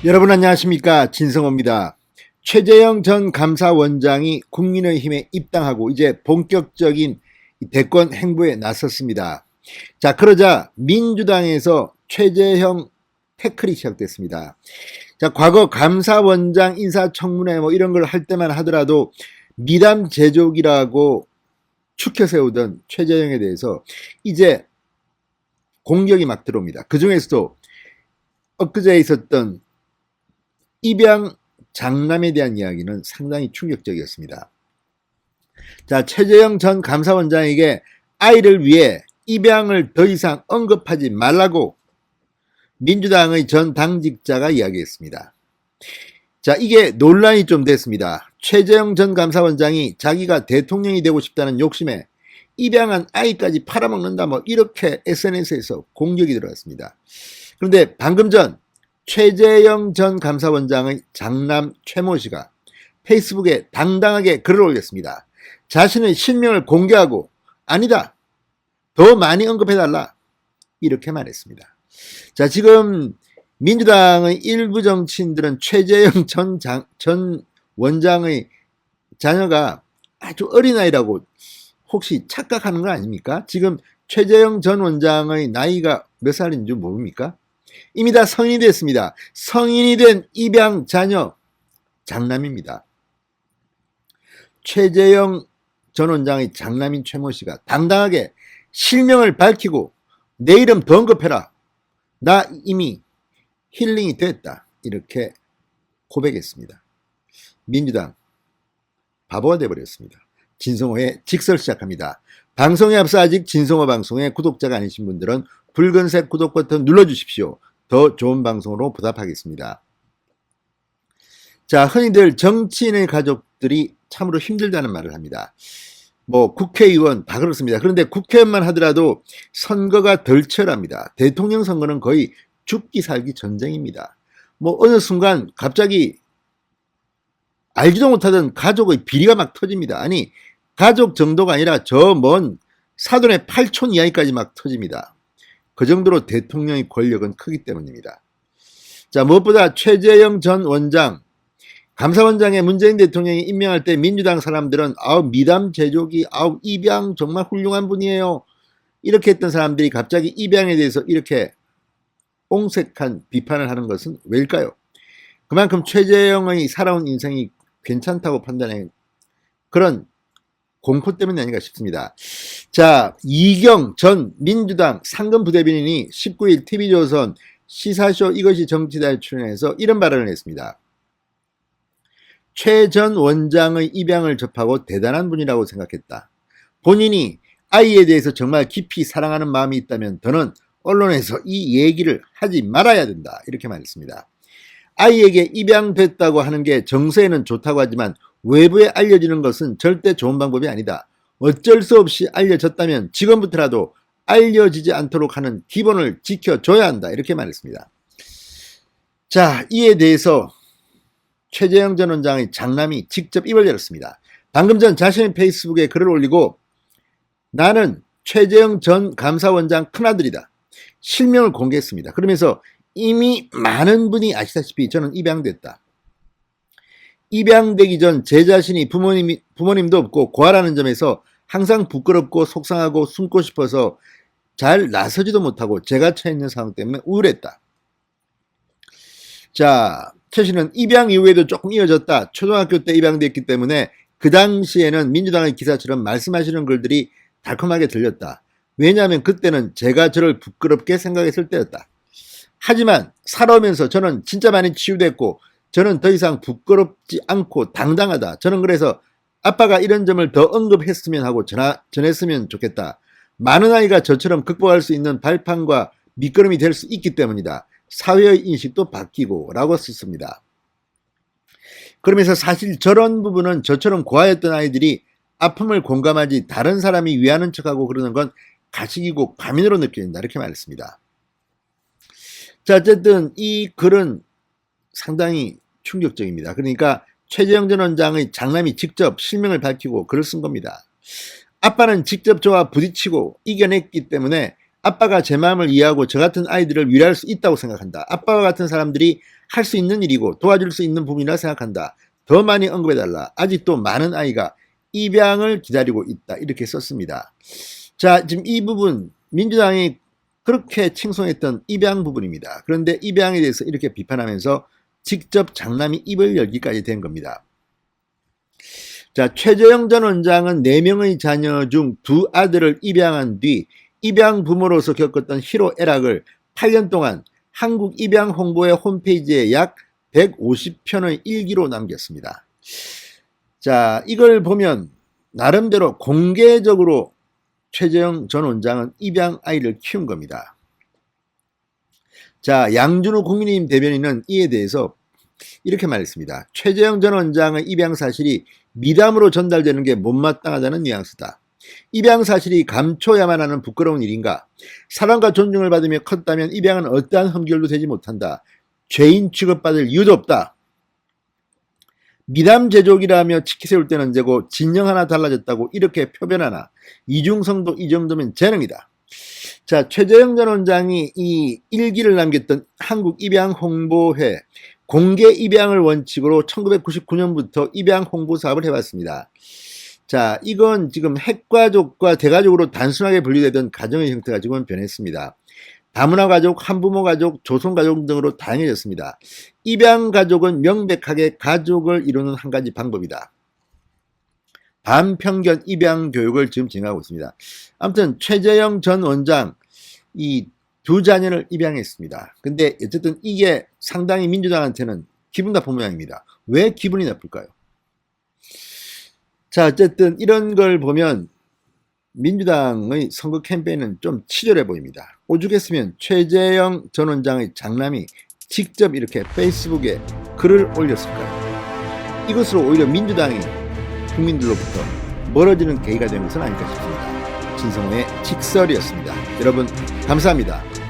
여러분 안녕하십니까, 진성호입니다. 최재형 전 감사원장이 국민의힘에 입당하고 이제 본격적인 대권 행보에 나섰습니다. 자, 그러자 민주당에서 최재형 태클이 시작됐습니다. 자, 과거 감사원장 인사청문회 뭐 이런 걸 할 때만 하더라도 미담 제조기라고 추켜 세우던 최재형에 대해서 이제 공격이 막 들어옵니다. 그 중에서도 엊그제 있었던 입양 장남에 대한 이야기는 상당히 충격적이었습니다. 자, 최재형 전 감사원장에게 아이를 위해 입양을 더 이상 언급하지 말라고 민주당의 전 당직자가 이야기했습니다. 자, 이게 논란이 좀 됐습니다. 최재형 전 감사원장이 자기가 대통령이 되고 싶다는 욕심에 입양한 아이까지 팔아먹는다 뭐 이렇게 SNS에서 공격이 들어왔습니다. 그런데 방금 전 최재형 전 감사원장의 장남 최모 씨가 페이스북에 당당하게 글을 올렸습니다. 자신의 실명을 공개하고 아니다, 더 많이 언급해달라, 이렇게 말했습니다. 자, 지금 민주당의 일부 정치인들은 최재형 전 원장의 자녀가 아주 어린아이라고 혹시 착각하는 거 아닙니까? 지금 최재형 전 원장의 나이가 몇 살인 줄 모릅니까? 이미 다 성인이 됐습니다. 성인이 된 입양 자녀 장남입니다. 최재형 전 원장의 장남인 최모 씨가 당당하게 실명을 밝히고 내 이름 더 언급해라, 나 이미 힐링이 됐다, 이렇게 고백했습니다. 민주당 바보가 돼버렸습니다. 진성호의 직설 시작합니다. 방송에 앞서 아직 진성호 방송의 구독자가 아니신 분들은 붉은색 구독 버튼 눌러주십시오. 더 좋은 방송으로 보답하겠습니다. 자, 흔히들 정치인의 가족들이 참으로 힘들다는 말을 합니다. 뭐 국회의원 다 그렇습니다. 그런데 국회의원만 하더라도 선거가 덜 치열합니다. 대통령 선거는 거의 죽기 살기 전쟁입니다. 뭐 어느 순간 갑자기 알지도 못하던 가족의 비리가 막 터집니다. 아니, 가족 정도가 아니라 저 먼 사돈의 팔촌 이야기까지 막 터집니다. 그 정도로 대통령의 권력은 크기 때문입니다. 자, 무엇보다 최재형 전 원장, 감사원장에 문재인 대통령이 임명할 때 민주당 사람들은 아우 미담 제조기, 아우 입양 정말 훌륭한 분이에요, 이렇게 했던 사람들이 갑자기 입양에 대해서 이렇게 옹색한 비판을 하는 것은 왜일까요? 그만큼 최재형의 살아온 인생이 괜찮다고 판단해 그런 공포 때문이 아닌가 싶습니다. 자, 이경 전 민주당 상근 부대변인이 19일 TV조선 시사쇼 이것이 정치다에 출연해서 이런 발언을 했습니다. 최 전 원장의 입양을 접하고 대단한 분이라고 생각했다. 본인이 아이에 대해서 정말 깊이 사랑하는 마음이 있다면 더는 언론에서 이 얘기를 하지 말아야 된다, 이렇게 말했습니다. 아이에게 입양됐다고 하는 게 정서에는 좋다고 하지만 외부에 알려지는 것은 절대 좋은 방법이 아니다. 어쩔 수 없이 알려졌다면 지금부터라도 알려지지 않도록 하는 기본을 지켜줘야 한다, 이렇게 말했습니다. 자, 이에 대해서 최재형 전 원장의 장남이 직접 입을 열었습니다. 방금 전 자신의 페이스북에 글을 올리고 나는 최재형 전 감사원장 큰아들이다, 실명을 공개했습니다. 그러면서 이미 많은 분이 아시다시피 저는 입양됐다. 입양되기 전 제 자신이 부모님도 없고 고아라는 점에서 항상 부끄럽고 속상하고 숨고 싶어서 잘 나서지도 못하고 제가 처해 있는 상황 때문에 우울했다. 자, 최 씨는 입양 이후에도 조금 이어졌다. 초등학교 때 입양됐기 때문에 그 당시에는 민주당의 기사처럼 말씀하시는 글들이 달콤하게 들렸다. 왜냐하면 그때는 제가 저를 부끄럽게 생각했을 때였다. 하지만 살아오면서 저는 진짜 많이 치유됐고 저는 더 이상 부끄럽지 않고 당당하다. 저는 그래서 아빠가 이런 점을 더 언급했으면 하고 전했으면 좋겠다. 많은 아이가 저처럼 극복할 수 있는 발판과 밑거름이 될 수 있기 때문이다. 사회의 인식도 바뀌고 라고 썼습니다. 그러면서 사실 저런 부분은 저처럼 고아였던 아이들이 아픔을 공감하지 다른 사람이 위하는 척하고 그러는 건 가식이고 과민으로 느껴진다, 이렇게 말했습니다. 자, 어쨌든 이 글은 상당히 충격적입니다. 그러니까 최재형 전 원장의 장남이 직접 실명을 밝히고 글을 쓴 겁니다. 아빠는 직접 저와 부딪히고 이겨냈기 때문에 아빠가 제 마음을 이해하고 저 같은 아이들을 위로할 수 있다고 생각한다. 아빠와 같은 사람들이 할 수 있는 일이고 도와줄 수 있는 부분이라 생각한다. 더 많이 언급해달라. 아직도 많은 아이가 입양을 기다리고 있다. 이렇게 썼습니다. 자, 지금 이 부분 민주당이 그렇게 칭송했던 입양 부분입니다. 그런데 입양에 대해서 이렇게 비판하면서 직접 장남이 입을 열기까지 된 겁니다. 자, 최재형 전 원장은 4명의 자녀 중 2아들을 입양한 뒤 입양 부모로서 겪었던 희로애락을 8년 동안 한국 입양 홍보의 홈페이지에 약 150편의 일기로 남겼습니다. 자, 이걸 보면 나름대로 공개적으로 최재형 전 원장은 입양 아이를 키운 겁니다. 자, 양준호 국민의힘 대변인은 이에 대해서 이렇게 말했습니다. 최재형 전 원장의 입양 사실이 미담으로 전달되는 게 못마땅하다는 뉘앙스다. 입양 사실이 감춰야만 하는 부끄러운 일인가? 사랑과 존중을 받으며 컸다면 입양은 어떠한 흠결도 되지 못한다. 죄인 취급받을 이유도 없다. 미담 제조기라며 치키세울 때는 언제고 진영 하나 달라졌다고 이렇게 표변하나 이중성도 이 정도면 재능이다. 자, 최재형 전 원장이 이 일기를 남겼던 한국입양홍보회 공개 입양을 원칙으로 1999년부터 입양 홍보 사업을 해왔습니다. 자, 이건 지금 핵가족과 대가족으로 단순하게 분리되던 가정의 형태가 지금은 변했습니다. 다문화 가족, 한부모 가족, 조성 가족 등으로 다양해졌습니다. 입양 가족은 명백하게 가족을 이루는 한 가지 방법이다. 반편견 입양 교육을 지금 진행하고 있습니다. 아무튼 최재형 전 원장 이 2자녀를 입양했습니다. 근데 어쨌든 이게 상당히 민주당한테는 기분 나쁜 모양입니다. 왜 기분이 나쁠까요? 자, 어쨌든 이런 걸 보면 민주당의 선거 캠페인은 좀 치졸해 보입니다. 오죽했으면 최재형 전 원장의 장남이 직접 이렇게 페이스북에 글을 올렸을까요? 이것으로 오히려 민주당이 국민들로부터 멀어지는 계기가 된 것은 아닐까 싶습니다. 진성호의 직설이었습니다. 여러분 감사합니다.